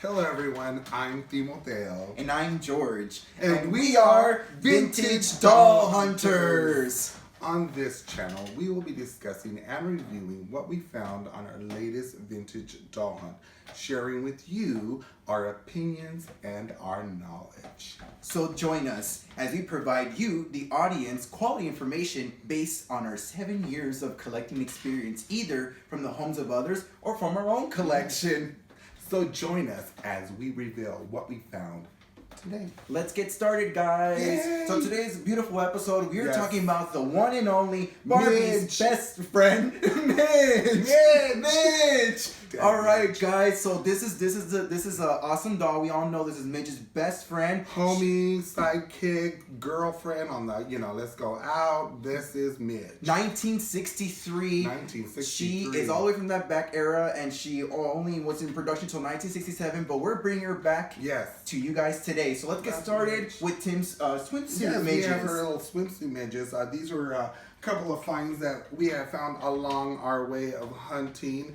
Hello everyone, I'm Timoteo. And I'm George. And we are Vintage Doll Hunters. On this channel, we will be discussing and reviewing what we found on our latest vintage doll hunt, sharing with you our opinions and our knowledge. So join us as we provide you, the audience, quality information based on our 7 years of collecting experience, either from the homes of others or from our own collection. So join us as we reveal what we found today. Let's get started, guys. Yay. So today's beautiful episode, we are Yes. talking about the one and only Barbie's Midge. best friend, Midge. Midge. Damn All right, Midge. guys. So this is an awesome doll. We all know this is Midge's best friend. Homie, sidekick, girlfriend on the, let's go out. This is Midge. 1963. 1963. She is all the way from that back era, and she only was in production until 1967. But we're bringing her back Yes. to you guys today. So let's get That's started Midge. with Tim's swimsuit Yes, we midges. have her little swimsuit midges. These were a couple of finds that we have found along our way of hunting.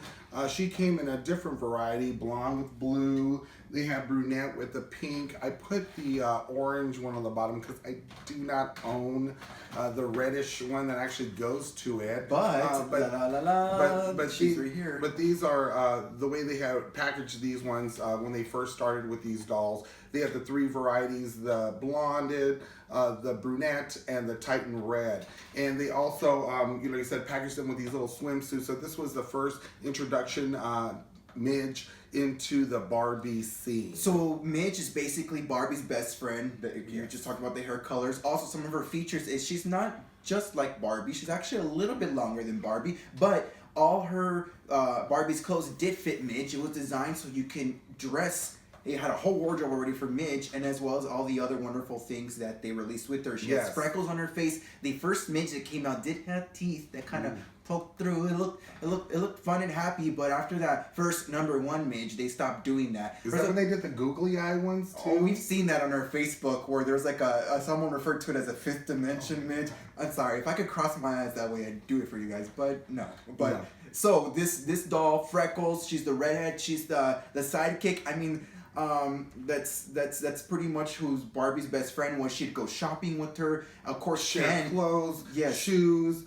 She came in a different variety, blonde with blue. They have brunette with the pink. I put the orange one on the bottom because I do not own the reddish one that actually goes to it. But she's right here. But these are the way they have packaged these ones when they first started with these dolls. They have the three varieties: the blonded, the brunette, and the Titan red. And they also, you said packaged them with these little swimsuits. So this was the first introduction, Midge, into the Barbie scene. So Midge is basically Barbie's best friend. You just talked about the hair colors. Also, some of her features is she's not just like Barbie. She's actually a little bit longer than Barbie, but all her Barbie's clothes did fit Midge. It was designed so you can dress. It had a whole wardrobe already for Midge, and as well as all the other wonderful things that they released with her. She has freckles on her face. The first Midge that came out did have teeth that kind of poked through. It looked fun and happy, but after that first number one Midge, they stopped doing that. Is that when they did the googly eye ones too? Oh, we've seen that on our Facebook where there's like someone referred to it as a fifth dimension Midge. I'm sorry, if I could cross my eyes that way, I'd do it for you guys, but no. But No. so this doll, freckles. She's the redhead. She's the sidekick. I mean. That's pretty much who's Barbie's best friend was. She'd go shopping with her. Of course, Share clothes, yes. shoes,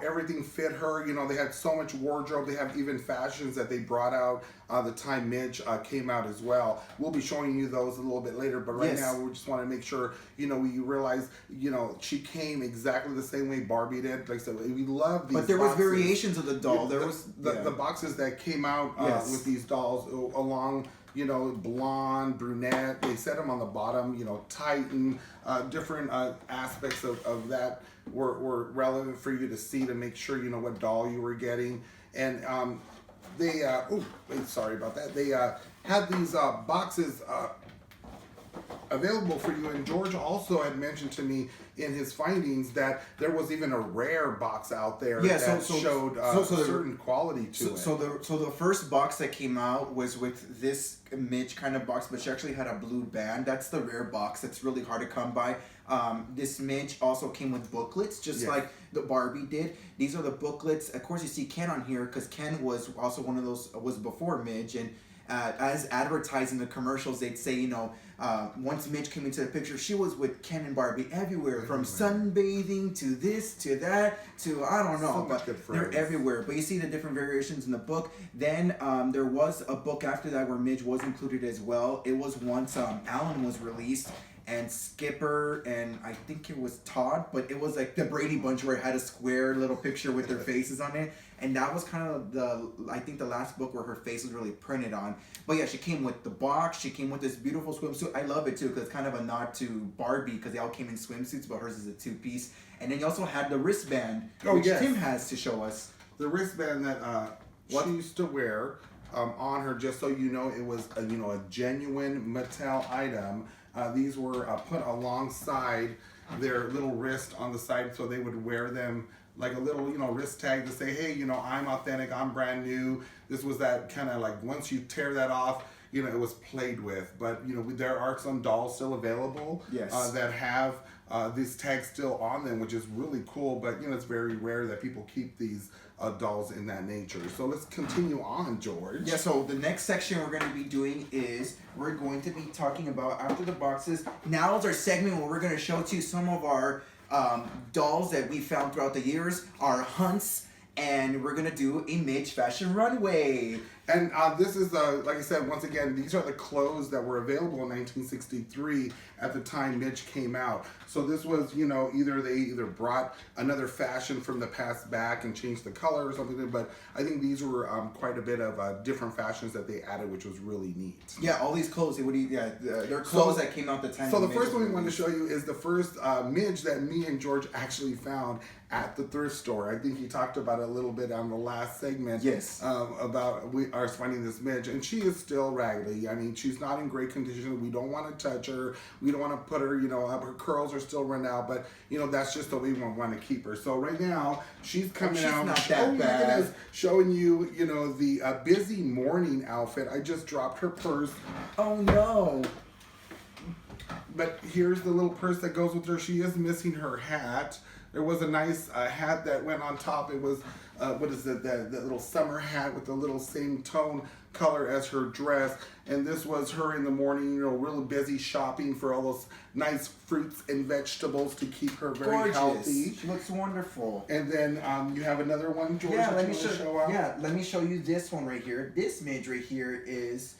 everything fit her. They had so much wardrobe. They have even fashions that they brought out the time Midge came out as well. We'll be showing you those a little bit later, but right now we just want to make sure, we realize, she came exactly the same way Barbie did. Like I said, we love these But there boxes. was variations of the doll. There was the boxes that came out with these dolls along, blonde, brunette. They set them on the bottom, Titan, different aspects of that were relevant for you to see to make sure you know what doll you were getting. And they, sorry about that. They had these boxes available for you, and George also had mentioned to me in his findings that there was even a rare box out there that showed certain quality to it. So the first box that came out was with this Midge kind of box, but she actually had a blue band. That's the rare box. That's really hard to come by. This Midge also came with booklets, just like the Barbie did. These are the booklets. Of course, you see Ken on here because Ken was also one of those, was before Midge, and as advertising the commercials, they'd say, once Midge came into the picture, she was with Ken and Barbie everywhere, from sunbathing to this to that to I don't know, but they're everywhere. But you see the different variations in the book. Then there was a book after that where Midge was included as well. It was once Alan was released, and Skipper, and I think it was Todd, but it was like the Brady Bunch where it had a square little picture with their faces on it. And that was kind of the last book where her face was really printed on. But yeah, she came with the box. She came with this beautiful swimsuit. I love it too because it's kind of a nod to Barbie because they all came in swimsuits, but hers is a two-piece. And then you also had the wristband, which Tim has to show us. The wristband that she used to wear on her, just so you know, it was a genuine Mattel item. These were put alongside their little wrist on the side, so they would wear them like a little, wrist tag to say, hey, I'm authentic, I'm brand new. This was that kind of like, once you tear that off, it was played with. But, there are some dolls still available that have these tags still on them, which is really cool. But, it's very rare that people keep these dolls in that nature. So let's continue on, George. Yeah, so the next section we're going to be doing is we're going to be talking about after the boxes. Now is our segment where we're going to show to you some of our dolls that we found throughout the years, our hunts, and we're going to do a Midge fashion runway. And this is, like I said, once again, these are the clothes that were available in 1963 at the time Midge came out. So this was, you know, they brought another fashion from the past back and changed the color or something. But I think these were quite a bit of different fashions that they added, which was really neat. Yeah, all these clothes, they're clothes that came out the time. So the first one we want to show you is the first Midge that me and George actually found at the thrift store. I think he talked about it a little bit on the last segment. Yes. About us finding this Midge, and she is still raggedy. I mean, she's not in great condition. We don't want to touch her. We don't want to put her, you know, her curls are still run out, but you know, that's just the way we want to keep her. So right now, she's coming out. Not that bad. Showing you, you know, the busy morning outfit. I just dropped her purse. Oh no. But here's the little purse that goes with her. She is missing her hat. There was a nice hat that went on top. It was, what is it, that little summer hat with the little same tone color as her dress. And this was her in the morning, you know, really busy shopping for all those nice fruits and vegetables to keep her very healthy. She looks wonderful. And then you have another one, George, yeah, that let you me want to show out? Yeah, let me show you this one right here. This Midge right here is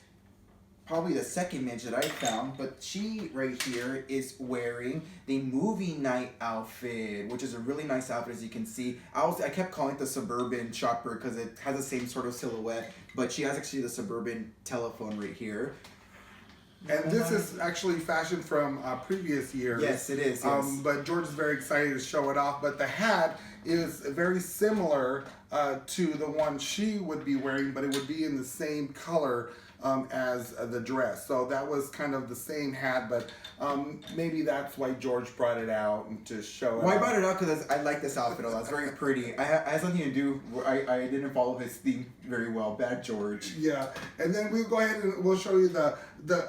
probably the second Midge that I found, but she right here is wearing the movie night outfit, which is a really nice outfit, as you can see. I kept calling it the suburban shopper because it has the same sort of silhouette, but she has actually the suburban telephone right here. And this is actually fashion from previous years. Yes, it is. Yes. But George is very excited to show it off. But the hat is very similar to the one she would be wearing, but it would be in the same color as the dress. So that was kind of the same hat, but maybe that's why George brought it out and to show it. Well, I brought it out because I like this outfit a lot. It's very pretty. I had something to do. I didn't follow his theme very well. Bad George. Yeah, and then we'll go ahead and we'll show you the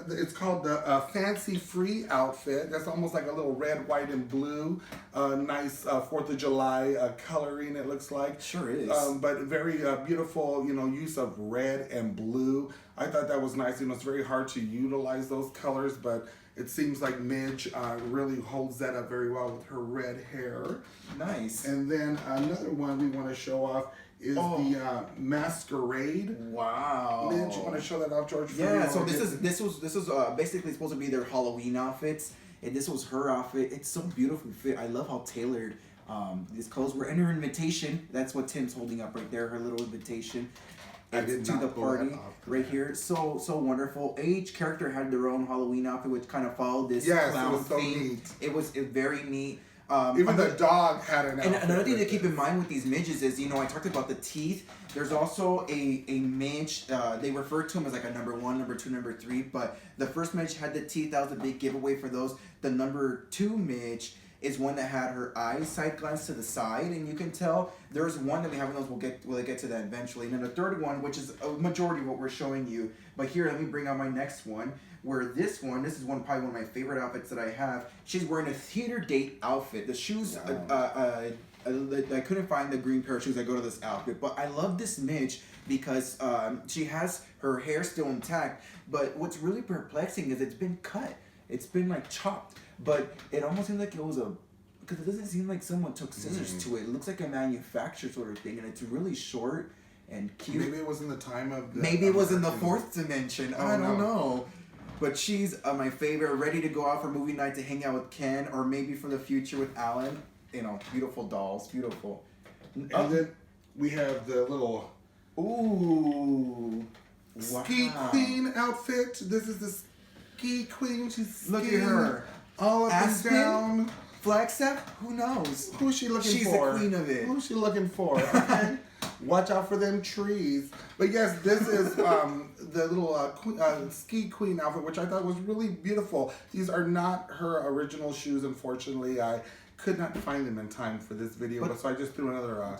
it's called the Fancy Free outfit. That's almost like a little red, white, and blue. Nice 4th of July coloring, it looks like. Sure is. But very beautiful, you know, use of red and blue. I thought that was nice. You know, it's very hard to utilize those colors, but it seems like Midge really holds that up very well with her red hair. Nice. And then another one we want to show off is the Masquerade. Wow. Midge, you want to show that off, George? Yeah. So this was basically supposed to be their Halloween outfits, and this was her outfit. It's so beautifully fit. I love how tailored these clothes were. And her invitation. That's what Tim's holding up right there. Her little invitation. To the party right here. So wonderful. Each character had their own Halloween outfit, which kind of followed this clown it was so theme. neat. It was very neat. Even the dog had an outfit. And another thing to keep in mind with these midges is, you know, I talked about the teeth. There's also a midge. They refer to him as like a number 1, number 2, number 3. But the first midge had the teeth. That was a big giveaway for those. The number 2 midge is one that had her eyes side glance to the side, and you can tell there's one that we haven't known. We'll get to that eventually. And then the third one, which is a majority of what we're showing you. But here, let me bring out my next one. Where this is probably one of my favorite outfits that I have. She's wearing a theater date outfit. The shoes, I couldn't find the green pair of shoes that go to this outfit, but I love this Midge because she has her hair still intact. But what's really perplexing is it's been cut. It's been like chopped. But it almost seems like it was because it doesn't seem like someone took scissors to it. It looks like a manufactured sort of thing, and it's really short and cute. Maybe it was in the time of the... Maybe it was in the 4th dimension. I don't know. But she's my favorite, ready to go out for movie night to hang out with Ken, or maybe for the future with Alan. You know, beautiful dolls, beautiful. And then we have the little... Ooh. Ski Queen outfit. This is the Ski Queen. She's skiing. Look at her. All up Aspen? and down. Flagstaff? Who knows? Who's she looking She's for? the queen of it. Who's she looking for? Okay. Watch out for them trees. But yes, this is the little Ski Queen outfit, which I thought was really beautiful. These are not her original shoes, unfortunately. I could not find them in time for this video, so I just threw another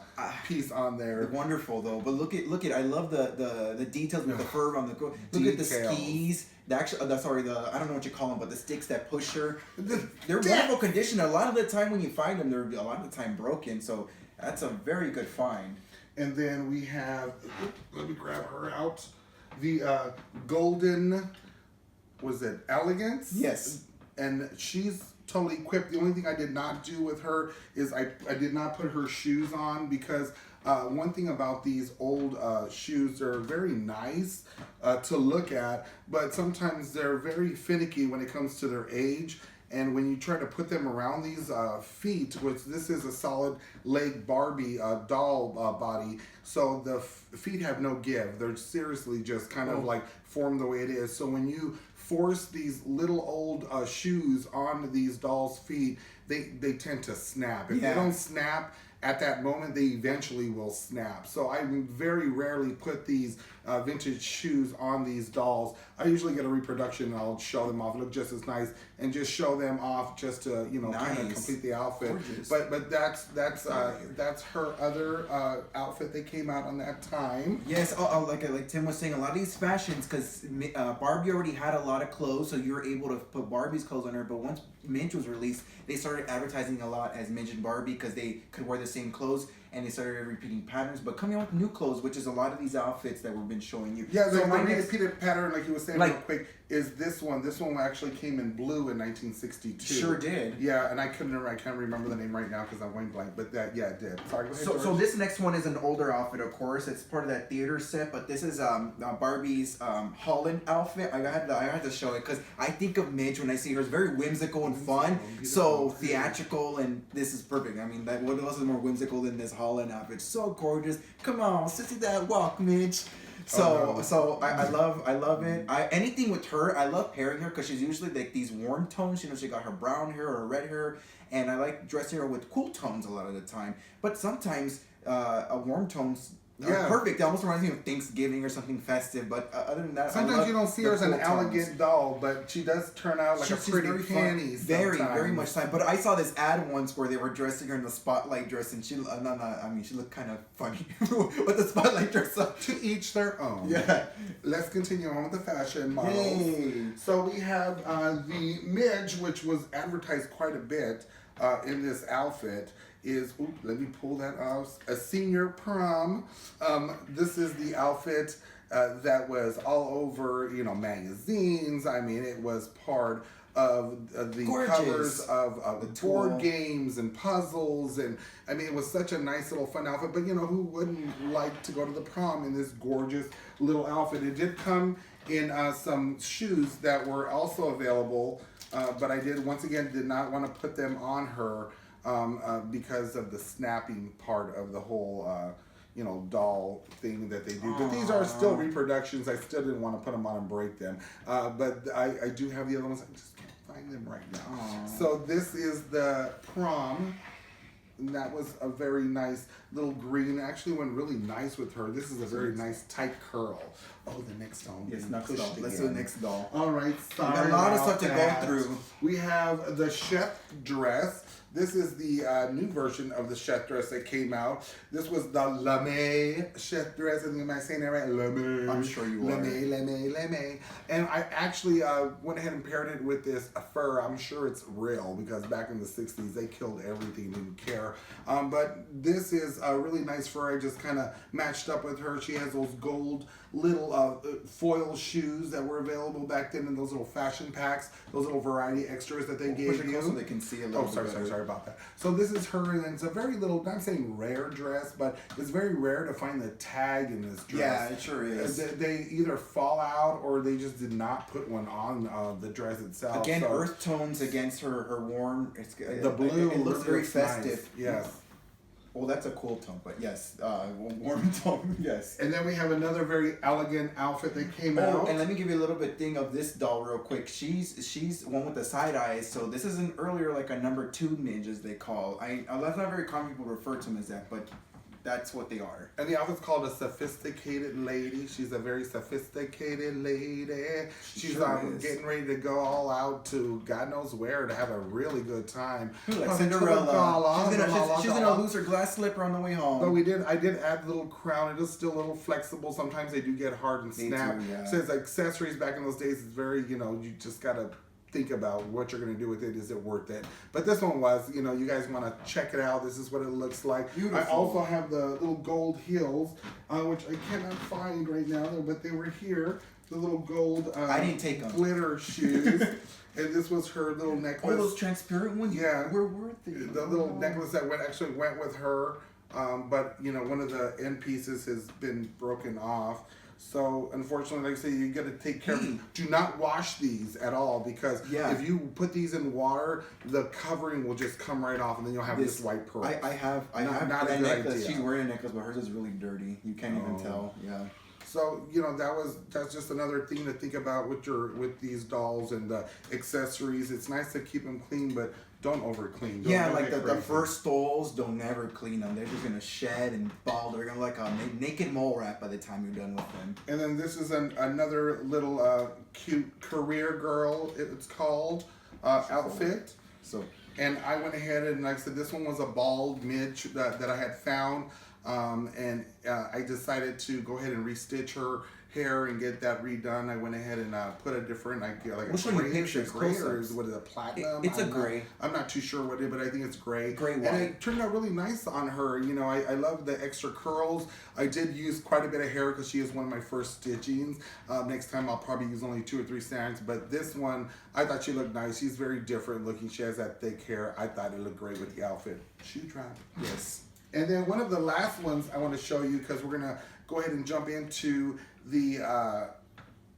piece on there. Wonderful though, but look at I love the details with the fur on the look at the skis. I don't know what you call them, but the sticks that push her. They're wonderful condition. A lot of the time when you find them, they're a lot of the time broken. So that's a very good find. And then we have, let me grab her out, the golden, was it Elegance? Yes. And she's totally equipped. The only thing I did not do with her is I did not put her shoes on because one thing about these old shoes, they're very nice to look at, but sometimes they're very finicky when it comes to their age. And when you try to put them around these feet, which this is a solid leg Barbie doll body, so the feet have no give. They're seriously just kind of like formed the way it is. So when you force these little old shoes onto these dolls' feet, they tend to snap. If they don't snap at that moment, they eventually will snap. So I very rarely put these vintage shoes on these dolls. I usually get a reproduction and I'll show them off, look just as nice, and just show them off just to kind of complete the outfit. Gorgeous. But that's her other outfit that came out on that time. Yes, like Tim was saying, a lot of these fashions, because Barbie already had a lot of clothes, so you were able to put Barbie's clothes on her. But once Midge was released, they started advertising a lot as Midge and Barbie because they could wear the same clothes, and they started repeating patterns, but coming out with new clothes, which is a lot of these outfits that we've been showing you. Yeah, the repeated pattern, like you were saying real quick, is this one. This one actually came in blue in 1962. Sure did. Yeah, and I can't remember the name right now because I'm going blank, but it did. Sorry, go ahead, so this next one is an older outfit, of course. It's part of that theater set, but this is Barbie's Holland outfit. I had to show it because I think of Midge when I see her. It's very whimsical and fun, so theatrical, and this is perfect. I mean, what else is more whimsical than this Holland outfit? So gorgeous. Come on, sissy that walk, Midge. So I love it. Anything with her, I love pairing her because she's usually like these warm tones. She got her brown hair or red hair, and I like dressing her with cool tones a lot of the time. But sometimes a warm tones are perfect. It almost reminds me of Thanksgiving or something festive. But other than that, sometimes you don't see her as an elegant doll, but she does turn out like a pretty panty. Very much time. But I saw this ad once where they were dressing her in the spotlight dress, and she looked kind of funny with the spotlight dress up. To each their own. Yeah. Let's continue on with the fashion models. Yay. So we have the Midge, which was advertised quite a bit in this outfit. Let me pull that off. A senior prom. This is the outfit that was all over, magazines. I mean, it was part of the covers of the board games and puzzles, and I mean, it was such a nice little fun outfit. But who wouldn't like to go to the prom in this gorgeous little outfit? It did come in some shoes that were also available, but I did not want to put them on her. Because of the snapping part of the whole, doll thing that they do. But these are still reproductions. I still didn't want to put them on and break them. But I do have the other ones. I just can't find them right now. Aww. So this is the prom. And that was a very nice little green. Actually went really nice with her. This is a very nice tight curl. Oh, the next doll. Yes, next doll. Let's do the next doll. All right. Sorry, we got a lot of stuff to go through. We have the chef dress. This is the new version of the chef dress that came out. This was the lame chef dress. Am I saying that right? Lame. I'm sure you are. Lame. And I actually went ahead and paired it with this fur. I'm sure it's real because back in the 60s, they killed everything, didn't care. But this is a really nice fur. I just kind of matched up with her. She has those gold little foil shoes that were available back then in those little fashion packs, those little variety extras that they gave you. So they can see a little bit better. Sorry about that. So this is her, and it's a very little, not saying rare dress, but it's very rare to find the tag in this dress. Yeah, it sure is. They either fall out or they just did not put one on the dress itself. Again, earth tones against her warm. The blue. It looks very festive. Nice. Yes. Well, that's a cool tone, but yes, warm tone, yes. And then we have another very elegant outfit that came out. And let me give you a little bit thing of this doll real quick. She's one with the side eyes, so this is an earlier, like a number 2 Midge, as they call. That's not very common people refer to them as that, but that's what they are. And the outfit's called a sophisticated lady. She's a very sophisticated lady. She's getting ready to go all out to God knows where to have a really good time. Like Cinderella. She's gonna lose her glass slipper on the way home. But I did add a little crown. It is still a little flexible. Sometimes they do get hard and snap. Too, yeah. So it's accessories back in those days. It's very, you just gotta think about what you're going to do with it. Is it worth it? But this one was, you know, you guys want to check it out. This is what it looks like. Beautiful. I also have the little gold heels, which I cannot find right now, but they were here. The little gold I didn't take them. Glitter shoes. And this was her little necklace. Oh, those transparent ones? Yeah. Where were they? The little necklace that actually went with her. But, you know, one of the end pieces has been broken off. So, unfortunately, like I say, you got to take care of. Do not wash these at all because if you put these in water, the covering will just come right off, and then you'll have this white pearl. I have not that a good necklace. idea. She's wearing a necklace, but hers is really dirty. You can't even tell. Yeah. So, you know, that's just another thing to think about with these dolls and the accessories. It's nice to keep them clean, but don't over clean. Yeah, like the first dolls, don't never clean them. They're just gonna shed and bald. They're gonna look like a naked mole rat by the time you're done with them. And then this is another little cute career girl. It's called outfit. So, and I went ahead and, like I said, this one was a bald Midge that I had found. And I decided to go ahead and restitch her hair and get that redone. I went ahead and put a different, we'll show you pictures. Gray, or what is it, platinum? It's a gray. I'm not too sure what it is, but I think it's gray. Gray white. And it turned out really nice on her. You know, I love the extra curls. I did use quite a bit of hair because she is one of my first stitchings. Next time I'll probably use only 2 or 3 strands, but this one, I thought she looked nice. She's very different looking. She has that thick hair. I thought it looked great with the outfit. Shoe drop. Yes. And then one of the last ones I want to show you, because we're going to go ahead and jump into the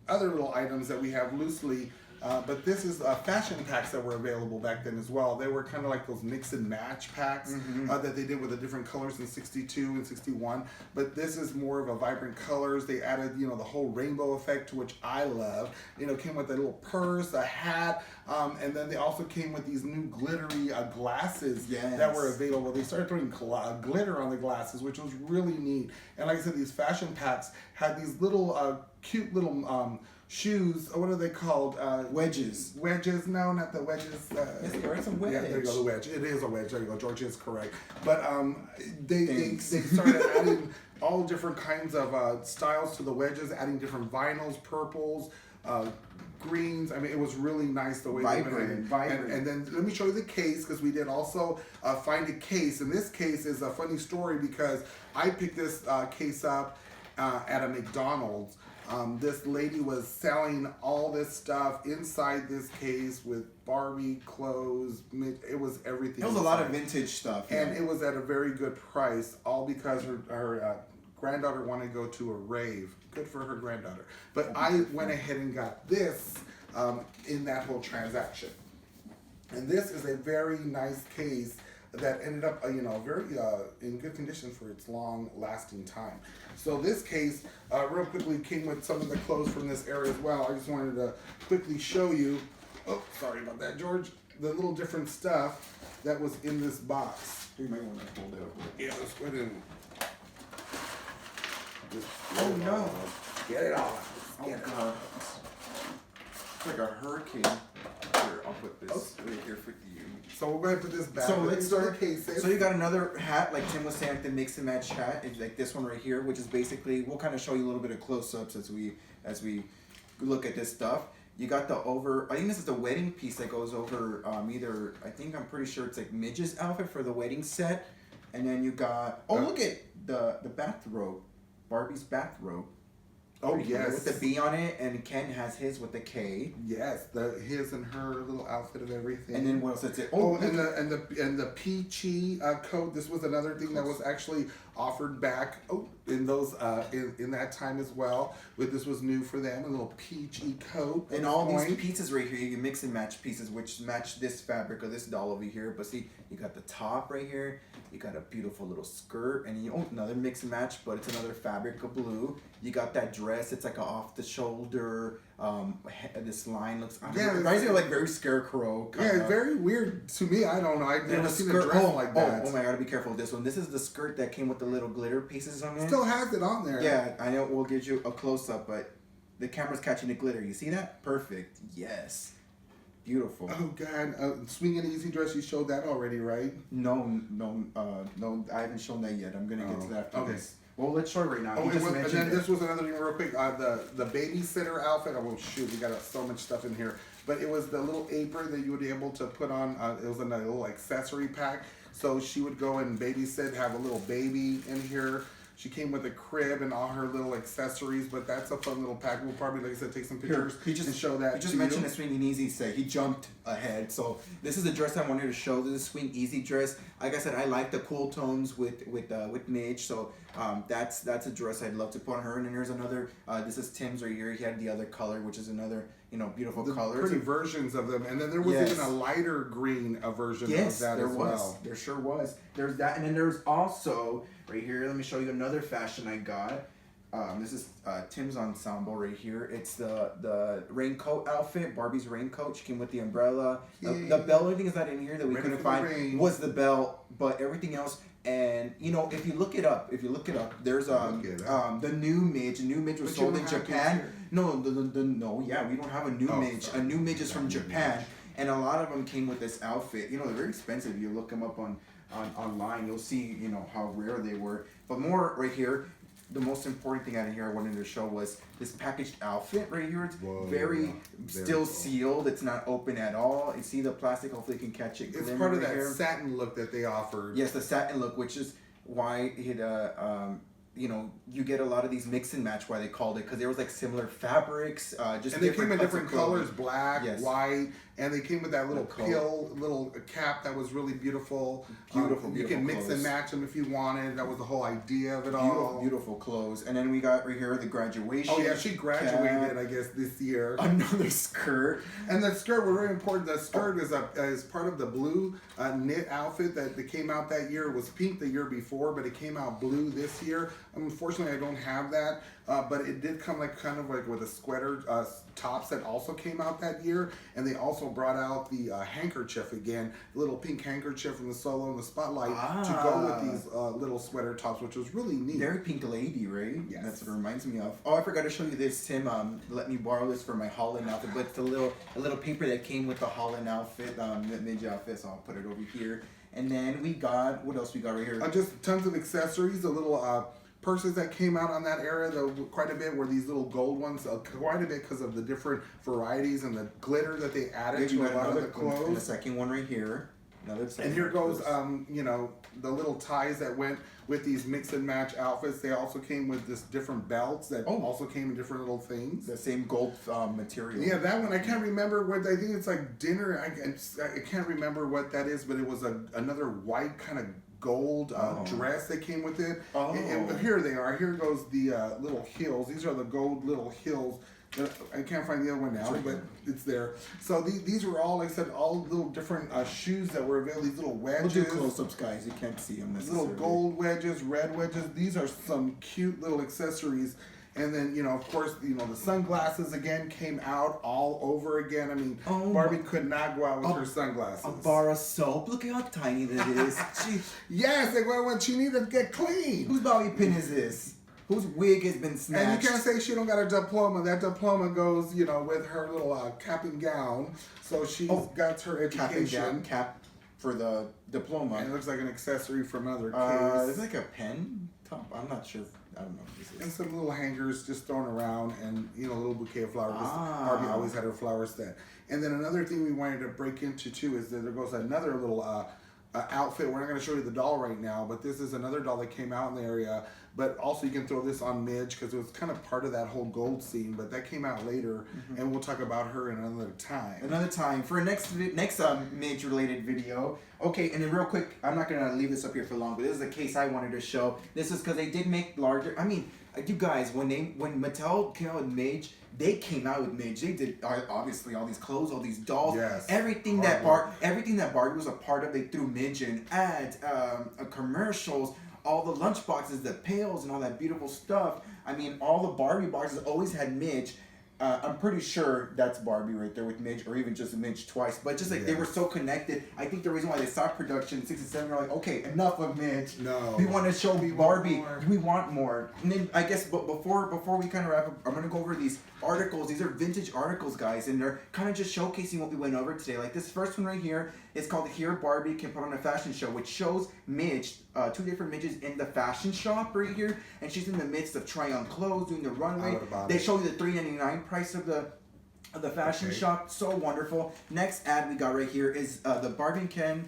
other little items that we have loosely. But this is fashion packs that were available back then as well. They were kind of like those mix and match packs that they did with the different colors in 62 and 61. But this is more of a vibrant colors. They added, you know, the whole rainbow effect, which I love. You know, came with a little purse, a hat, and then they also came with these new glittery glasses that were available. They started throwing glitter on the glasses, which was really neat. And like I said, these fashion packs had these little cute little shoes. What are they called? Wedges. Wedges? No, not the wedges. Yes, there is a wedge. Yeah, there you go, the wedge. It is a wedge. There you go. George is correct. But they started adding all different kinds of styles to the wedges, adding different vinyls, purples, greens. I mean, it was really nice the way they put it in. Vibrant. And then let me show you the case, because we did also find a case. And this case is a funny story because I picked this case up at a McDonald's. This lady was selling all this stuff inside this case with Barbie clothes. It was everything. It was a lot of vintage stuff. And it was at a very good price, all because her granddaughter wanted to go to a rave. Good for her granddaughter. But I went ahead and got this in that whole transaction. And this is a very nice case that ended up, very in good condition for its long-lasting time. So this case, real quickly, came with some of the clothes from this area as well. I just wanted to quickly show you, oh, sorry about that, George, the little different stuff that was in this box. You might want to hold it up. Yeah, let's go ahead and Oh no! Get it all out. Oh god! It's like a hurricane. Here, I'll put this right here for you. So we'll go ahead and put this back. So let's start. Cases. So you got another hat, like Tim was saying, the mix and match hat. It's like this one right here, which is basically, we'll kind of show you a little bit of close-ups as we look at this stuff. You got the I think this is the wedding piece that goes over I'm pretty sure it's like Midge's outfit for the wedding set. And then you got, look at the bathrobe, Barbie's bathrobe. Oh, yes. With the B on it, and Ken has his with the K. Yes, his and her little outfit and everything. And then what else? That's it. And the peachy coat. This was another thing that was actually offered back. In those in that time as well. But this was new for them. A little peachy coat. And all these pieces right here, you can mix and match pieces, which match this fabric or this doll over here. But see, you got the top right here. You got a beautiful little skirt, and another mix and match, but it's another fabric of blue. You got that dress. It's like a off the shoulder. This line looks. It reminds me of like very scarecrow. Yeah, very weird to me. I don't know. I've never seen a dress like that. Oh my! I gotta be careful with this one. This is the skirt that came with the little glitter pieces on it. Still has it on there. Yeah, I know. We'll give you a close up, but the camera's catching the glitter. You see that? Perfect. Yes. Beautiful. Oh God! Swinging easy dress. You showed that already, right? No. I haven't shown that yet. I'm gonna get to that after this. Well, let's show it right now. Oh, You just and mentioned then it. this was another thing real quick. The babysitter outfit. Oh, well, shoot, we got so much stuff in here. But it was the little apron that you would be able to put on. It was in a little accessory pack. So she would go and babysit, have a little baby in here. She came with a crib and all her little accessories, but that's a fun little pack. We'll probably, like I said, take some pictures and show that. He just mentioned a swing easy say. He jumped ahead. So this is a dress I wanted to show. This is a swing easy dress. Like I said, I like the cool tones with Midge. So that's a dress I'd love to put on her. And then there's another. This is Tim's right here. He had the other color, which is another beautiful color. Pretty versions of them, and then there was even a lighter green version of that as well. There sure was. There's that, and then there's also right here. Let me show you another fashion I got. This is Tim's ensemble right here. It's the raincoat outfit, Barbie's raincoat. She came with the umbrella. The belt, only thing is not in here that we couldn't find was the belt, but everything else. And if you look it up, there's the new Midge. A new Midge was sold in Japan. No, we don't have a new Midge. A new Midge is from Japan, and a lot of them came with this outfit. They're very expensive. You look them up online, you'll see how rare they were. But more right here. The most important thing out of here I wanted to show was this packaged outfit right here. It's very still sealed. It's not open at all. You see the plastic. Hopefully you can catch it. It's part of that satin look that they offered. Yes, the satin look, which is why it you get a lot of these mix and match, why they called it, because there was like similar fabrics, and they came in different colors, black, white, and they came with that little little cap that was really beautiful. Beautiful you can mix and match them if you wanted. That was the whole idea of it all. Beautiful clothes. And then we got right here the graduation. Oh yeah, she graduated, I guess, this year. Another skirt. And the skirt was very important. The skirt is part of the blue knit outfit that came out that year. It was pink the year before, but it came out blue this year. Unfortunately, I don't have that, but it did come kind of with a sweater tops that also came out that year, and they also brought out the handkerchief again, the little pink handkerchief from the Solo and the Spotlight to go with these little sweater tops, which was really neat. Very Pink Lady, right? Yes. That's what it reminds me of. Oh, I forgot to show you this. Tim let me borrow this for my Holland outfit, but it's a little paper that came with the Holland outfit, the Midge outfit, so I'll put it over here. And then we got, what else we got right here? Just tons of accessories, the little purses that came out on that era, quite a bit, were these little gold ones, quite a bit because of the different varieties and the glitter that they added to a lot of the clothes. And the second one right here. And here goes, the little ties that went with these mix and match outfits. They also came with this different belts that also came in different little things. The same gold material. Yeah, that one, I can't remember what, I think it's like dinner. I can't remember what that is, but it was another white kind of gold dress that came with it. And here they are. Here goes the little heels. These are the gold little heels. I can't find the other one now, but it's there. So these were all, like I said, all little different shoes that were available. These little wedges. We'll do close-ups, guys. You can't see them necessarily. Little gold wedges, red wedges. These are some cute little accessories. And then, of course, the sunglasses again came out all over again. I mean, Barbie could not go out with her sunglasses. A bar of soap. Look at how tiny that is. Yes, when she needed to get clean. Whose bobby pin is this? Whose wig has been snatched? And you can't say she don't got her diploma. That diploma goes, with her little cap and gown. So she's got her education. Cap for the diploma. And it looks like an accessory from another case. It's like a pen top. I'm not sure. I don't know what this is. And some little hangers just thrown around, and a little bouquet of flowers. Barbie always had her flowers set. And then another thing we wanted to break into too is that there goes another little outfit. We're not going to show you the doll right now, but this is another doll that came out in the area. But also you can throw this on Midge because it was kind of part of that whole gold scene. But that came out later, and we'll talk about her in another time. Another time for next Midge related video. Okay, and then real quick, I'm not gonna leave this up here for long, but this is a case I wanted to show. This is because they did make larger. I mean, you guys, when Mattel came out with Midge, they came out with Midge. They did obviously all these clothes, all these dolls, everything that Barbie was a part of. They threw Midge in ads, commercials, all the lunch boxes, the pails, and all that beautiful stuff. I mean, all the Barbie boxes always had Midge. I'm pretty sure that's Barbie right there with Midge, or even just Midge twice. But just like they were so connected, I think the reason why they stopped production in 67, they're like, okay, enough of Midge. No, we want to show Barbie. We want more. And then I guess, but before we kind of wrap up, I'm gonna go over these articles. These are vintage articles, guys, and they're kind of just showcasing what we went over today. Like this first one right here, it's called "Here Barbie Can Put on a Fashion Show," which shows Midge two different midges in the fashion shop right here, and she's in the midst of trying on clothes, doing the runway. They show you the $3.99 price of the fashion shop. So wonderful. Next ad we got right here is the Barbie and Ken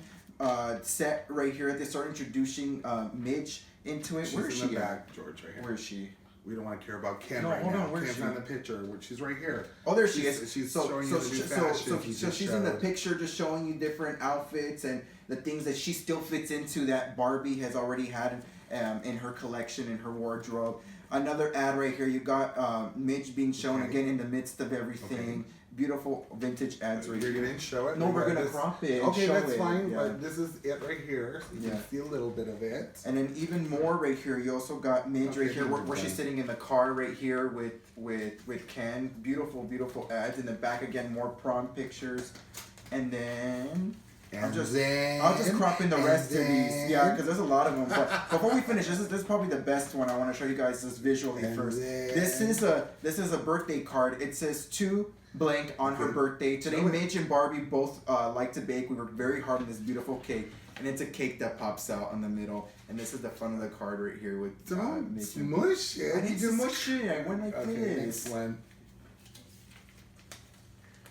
set right here. They start introducing Midge into it. Where is she? In the back, George, right here. Where is she? We don't want to care about Ken No, right hold now. on, where's Ken's she? not in the picture. She's right here. Oh, there she is. She's showing you the new fashion. So she's in the picture, just showing you different outfits and the things that she still fits into that Barbie has already had in her collection, in her wardrobe. Another ad right here. You got Midge being shown again in the midst of everything. Beautiful vintage ads right here. You didn't show it? No, we're going to crop it. Okay, show that's it. fine, Yeah. but this is it right here. So you can see a little bit of it. And then even more right here, you also got Midge right here, where she's sitting in the car right here with Ken. Beautiful, beautiful ads. In the back again, more prom pictures. And then I'll just crop in the rest of these. Yeah, because there's a lot of them. But before we finish, this is probably the best one. I want to show you guys this visually first. This is a birthday card. It says to blank on her birthday. Today, Midge and Barbie both like to bake. We worked very hard on this beautiful cake. And it's a cake that pops out in the middle. And this is the front of the card right here with Midge. Smush it. I didn't smush it. I went like this. Next one.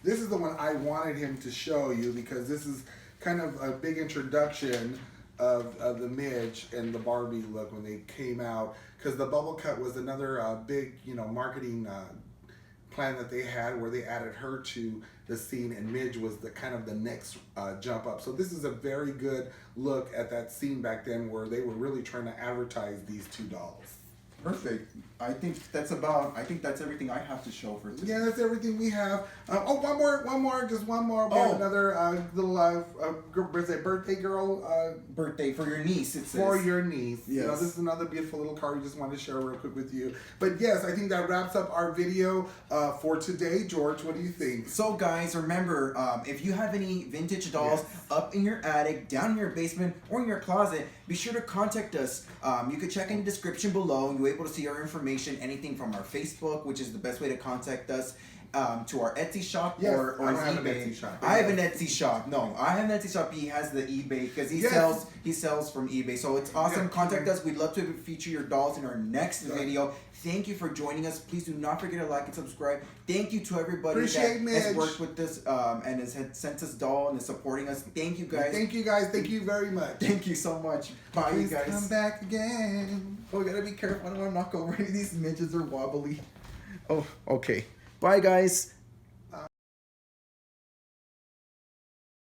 This is the one I wanted him to show you because this is kind of a big introduction of the Midge and the Barbie look when they came out. Because the bubble cut was another big, marketing plan that they had where they added her to the scene, and Midge was the kind of the next jump up. So this is a very good look at that scene back then where they were really trying to advertise these two dolls. Perfect. I think that's everything I have to show for today. Yeah, that's everything we have. One more. We have another little birthday girl. Birthday for your niece. It says. For your niece. Yes. This is another beautiful little card we just wanted to share real quick with you. But yes, I think that wraps up our video for today. George, what do you think? So guys, remember, if you have any vintage dolls up in your attic, down in your basement, or in your closet, be sure to contact us. You can check in the description below. You'll be able to see our information, anything from our Facebook, which is the best way to contact us, to our Etsy shop or I have eBay. an Etsy shop. I have an Etsy shop. No, I have an Etsy shop. He has the eBay because he sells from eBay. So it's awesome. Contact us. We'd love to feature your dolls in our next video. Thank you for joining us. Please do not forget to like and subscribe. Thank you to everybody that has worked with us and has sent us doll and is supporting us. Thank you guys. Thank you guys. Thank you very much. Thank you so much. Bye, Please you guys. come back again. Oh, we gotta be careful. I don't want to knock over any of these midgets are wobbly. Oh, okay. Bye, guys.